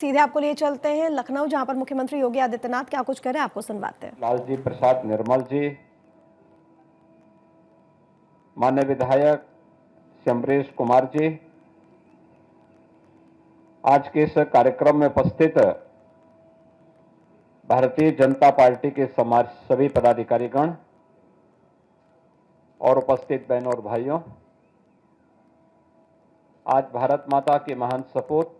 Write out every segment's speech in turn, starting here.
सीधे आपको लिए चलते हैं लखनऊ, जहां पर मुख्यमंत्री योगी आदित्यनाथ क्या कुछ कह रहे हैं आपको सुनवाते हैं। लालजी प्रसाद निर्मल जी, माननीय विधायक अमरीश कुमार जी, आज के इस कार्यक्रम में उपस्थित भारतीय जनता पार्टी के सभी पदाधिकारीगण और उपस्थित बहनों और भाइयों, आज भारत माता के महान सपूत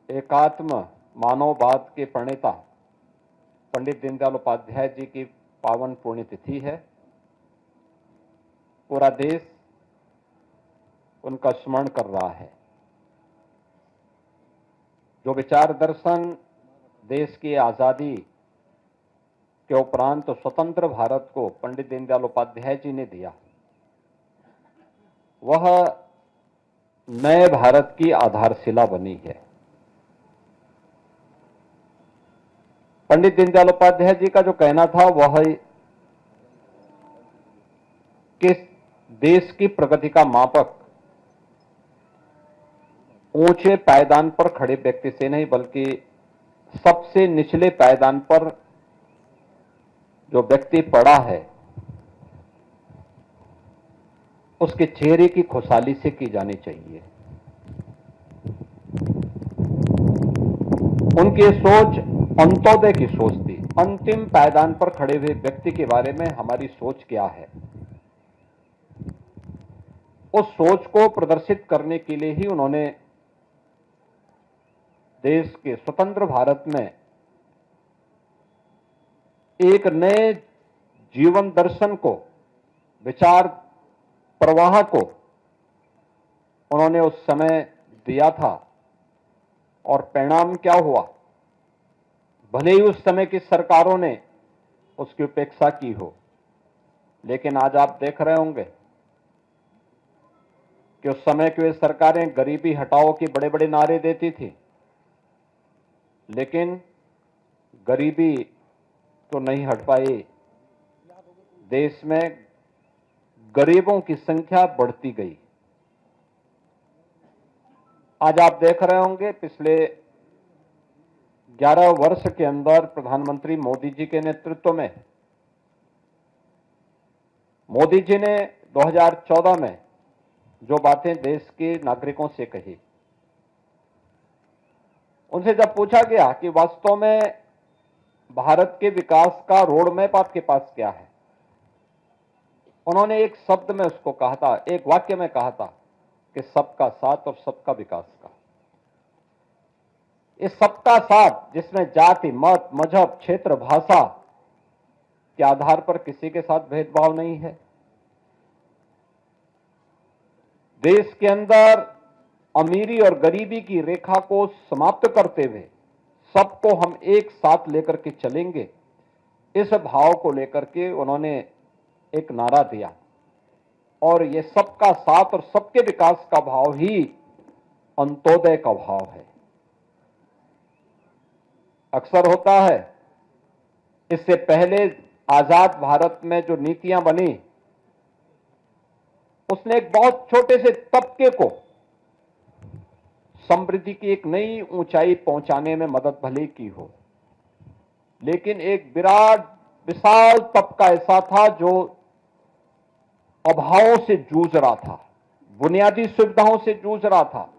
एकात्म मानववाद के प्रणेता पंडित दीनदयाल उपाध्याय जी की पावन पुण्यतिथि है। पूरा देश उनका स्मरण कर रहा है। जो विचार दर्शन देश की आजादी के उपरांत स्वतंत्र भारत को पंडित दीनदयाल उपाध्याय जी ने दिया, वह नए भारत की आधारशिला बनी है। पंडित दीनदयाल उपाध्याय जी का जो कहना था वह कि देश की प्रगति का मापक ऊंचे पायदान पर खड़े व्यक्ति से नहीं, बल्कि सबसे निचले पायदान पर जो व्यक्ति पड़ा है उसके चेहरे की खुशहाली से की जानी चाहिए। उनकी सोच अंत्योदय की सोच थी। अंतिम पायदान पर खड़े हुए व्यक्ति के बारे में हमारी सोच क्या है, उस सोच को प्रदर्शित करने के लिए ही उन्होंने देश के स्वतंत्र भारत में एक नए जीवन दर्शन को, विचार प्रवाह को उन्होंने उस समय दिया था। और परिणाम क्या हुआ, भले ही उस समय की सरकारों ने उसकी उपेक्षा की हो, लेकिन आज आप देख रहे होंगे कि उस समय की वे सरकारें गरीबी हटाओ के बड़े बड़े नारे देती थी, लेकिन गरीबी तो नहीं हट पाई। देश में गरीबों की संख्या बढ़ती गई। आज आप देख रहे होंगे पिछले 11 वर्ष के अंदर प्रधानमंत्री मोदी जी के नेतृत्व में मोदी जी ने 2014 में जो बातें देश के नागरिकों से कही, उनसे जब पूछा गया कि वास्तव में भारत के विकास का रोड मैप आपके पास क्या है, उन्होंने एक शब्द में उसको कहा था, एक वाक्य में कहा था कि सबका साथ और सबका विकास का। इस सबका साथ जिसमें जाति, मत, मजहब, क्षेत्र, भाषा के आधार पर किसी के साथ भेदभाव नहीं है। देश के अंदर अमीरी और गरीबी की रेखा को समाप्त करते हुए सबको हम एक साथ लेकर के चलेंगे, इस भाव को लेकर के उन्होंने एक नारा दिया। और ये सबका साथ और सबके विकास का भाव ही अंत्योदय का भाव है। अक्सर होता है, इससे पहले आजाद भारत में जो नीतियां बनी, उसने एक बहुत छोटे से तबके को समृद्धि की एक नई ऊंचाई पहुंचाने में मदद भले की हो, लेकिन एक विराट विशाल तबका ऐसा था जो अभावों से जूझ रहा था, बुनियादी सुविधाओं से जूझ रहा था,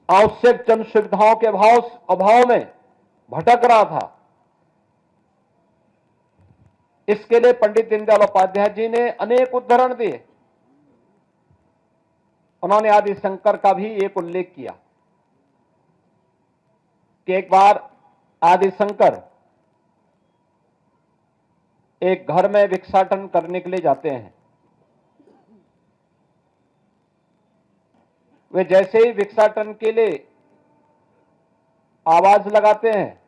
आवश्यक जन सुविधाओं के अभाव में भटक रहा था। इसके लिए पंडित दीनदयाल उपाध्याय जी ने अनेक उदाहरण दिए। उन्होंने आदि शंकर का भी एक उल्लेख किया कि एक बार आदि शंकर एक घर में भिक्षाटन करने के लिए जाते हैं। वे जैसे ही भिक्षाटन के लिए आवाज लगाते हैं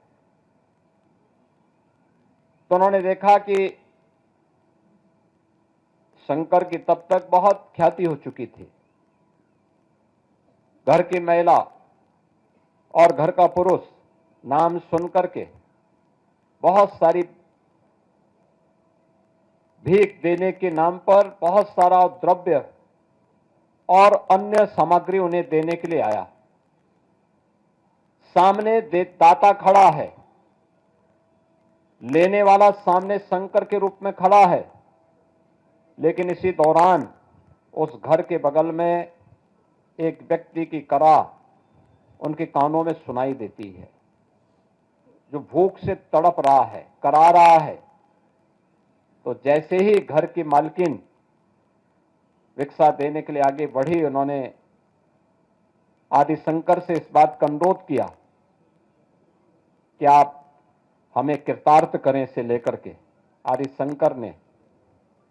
तो उन्होंने देखा कि शंकर की तब तक बहुत ख्याति हो चुकी थी। घर की महिला और घर का पुरुष नाम सुनकर के बहुत सारी भीख देने के नाम पर बहुत सारा द्रव्य और अन्य सामग्री उन्हें देने के लिए आया। सामने दाता खड़ा है, लेने वाला सामने संकर के रूप में खड़ा है, लेकिन इसी दौरान उस घर के बगल में एक व्यक्ति की करा उनके कानों में सुनाई देती है, जो भूख से तड़प रहा है, करा रहा है। तो जैसे ही घर की मालकिन भिक्षा देने के लिए आगे बढ़ी, उन्होंने आदि शंकर से इस बात का अनुरोध किया कि आप हमें कृतार्थ करें से लेकर के। आदि शंकर ने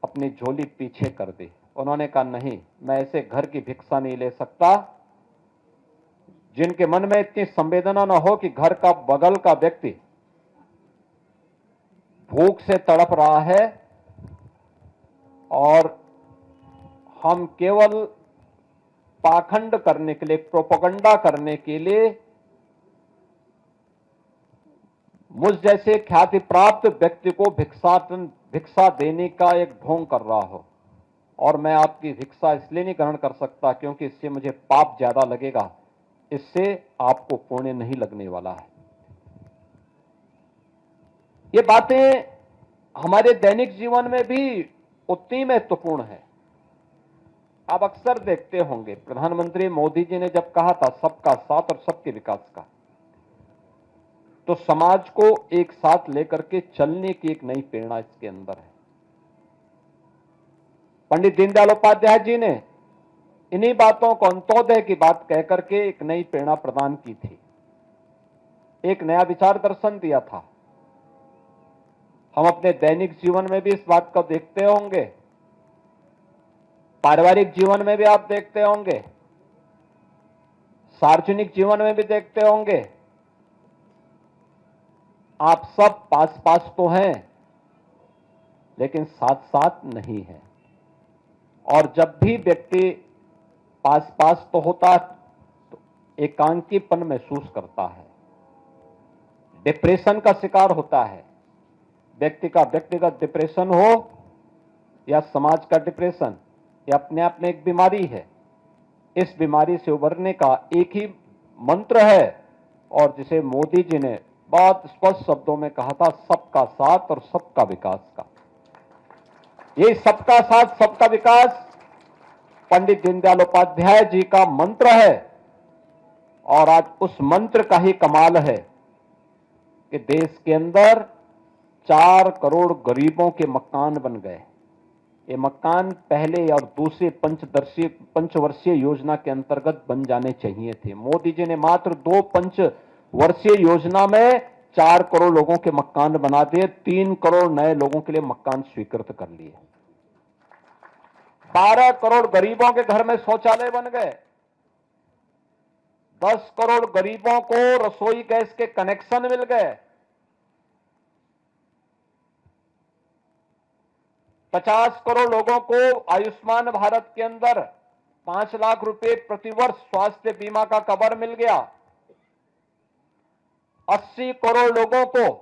अपनी झोली पीछे कर दी। उन्होंने कहा, नहीं, मैं ऐसे घर की भिक्षा नहीं ले सकता जिनके मन में इतनी संवेदना न हो कि घर का बगल का व्यक्ति भूख से तड़प रहा है और हम केवल पाखंड करने के लिए, प्रोपेगेंडा करने के लिए मुझ जैसे ख्याति प्राप्त व्यक्ति को भिक्षा देने का एक ढोंग कर रहा हो, और मैं आपकी भिक्षा इसलिए नहीं ग्रहण कर सकता क्योंकि इससे मुझे पाप ज्यादा लगेगा, इससे आपको पुण्य नहीं लगने वाला है। ये बातें हमारे दैनिक जीवन में भी उतनी महत्वपूर्ण है। आप अक्सर देखते होंगे प्रधानमंत्री मोदी जी ने जब कहा था सबका साथ और सबके विकास का, तो समाज को एक साथ लेकर के चलने की एक नई प्रेरणा इसके अंदर है। पंडित दीनदयाल उपाध्याय जी ने इन्हीं बातों को, अंत्योदय की बात कहकर के एक नई प्रेरणा प्रदान की थी, एक नया विचार दर्शन दिया था। हम अपने दैनिक जीवन में भी इस बात को देखते होंगे, पारिवारिक जीवन में भी आप देखते होंगे, सार्वजनिक जीवन में भी देखते होंगे। आप सब पास पास तो हैं, लेकिन साथ साथ नहीं है। और जब भी व्यक्ति पास पास तो होता तो एकांकीपन महसूस करता है, डिप्रेशन का शिकार होता है। व्यक्ति का व्यक्तिगत डिप्रेशन हो या समाज का डिप्रेशन, यह अपने आप में एक बीमारी है। इस बीमारी से उबरने का एक ही मंत्र है, और जिसे मोदी जी ने बहुत स्पष्ट शब्दों में कहा था, सबका साथ और सबका विकास का। ये सबका साथ सबका विकास पंडित दीनदयाल उपाध्याय जी का मंत्र है, और आज उस मंत्र का ही कमाल है कि देश के अंदर 4 करोड़ गरीबों के मकान बन गए। ये मकान पहले और दूसरे पंचवर्षीय योजना के अंतर्गत बन जाने चाहिए थे। मोदी जी ने मात्र 2 पंचवर्षीय योजना में 4 करोड़ लोगों के मकान बना दिए, 3 करोड़ नए लोगों के लिए मकान स्वीकृत कर लिए। 12 करोड़ गरीबों के घर में शौचालय बन गए। 10 करोड़ गरीबों को रसोई गैस के कनेक्शन मिल गए। 50 करोड़ लोगों को आयुष्मान भारत के अंदर 5 लाख रुपए प्रतिवर्ष स्वास्थ्य बीमा का कवर मिल गया। 80 करोड़ लोगों को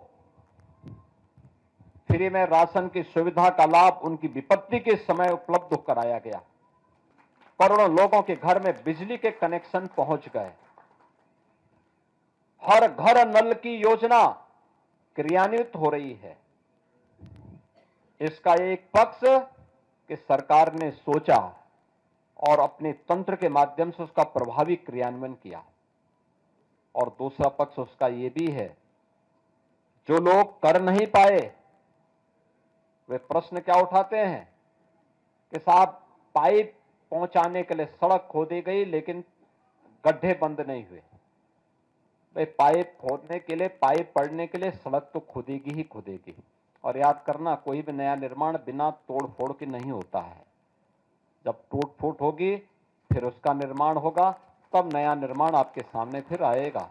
फ्री में राशन की सुविधा का लाभ उनकी विपत्ति के समय उपलब्ध कराया गया। करोड़ों लोगों के घर में बिजली के कनेक्शन पहुंच गए। हर घर नल की योजना क्रियान्वित हो रही है। इसका एक पक्ष कि सरकार ने सोचा और अपने तंत्र के माध्यम से उसका प्रभावी क्रियान्वयन किया, और दूसरा पक्ष उसका यह भी है, जो लोग कर नहीं पाए वे प्रश्न क्या उठाते हैं कि साहब पाइप पहुंचाने के लिए सड़क खोदी गई लेकिन गड्ढे बंद नहीं हुए। भाई पाइप खोदने के लिए, पाइप पड़ने के लिए सड़क तो खुदेगी ही खुदेगी। और याद करना, कोई भी नया निर्माण बिना तोड़ फोड़ के नहीं होता है। जब टूट फूट होगी फिर उसका निर्माण होगा, तब नया निर्माण आपके सामने फिर आएगा।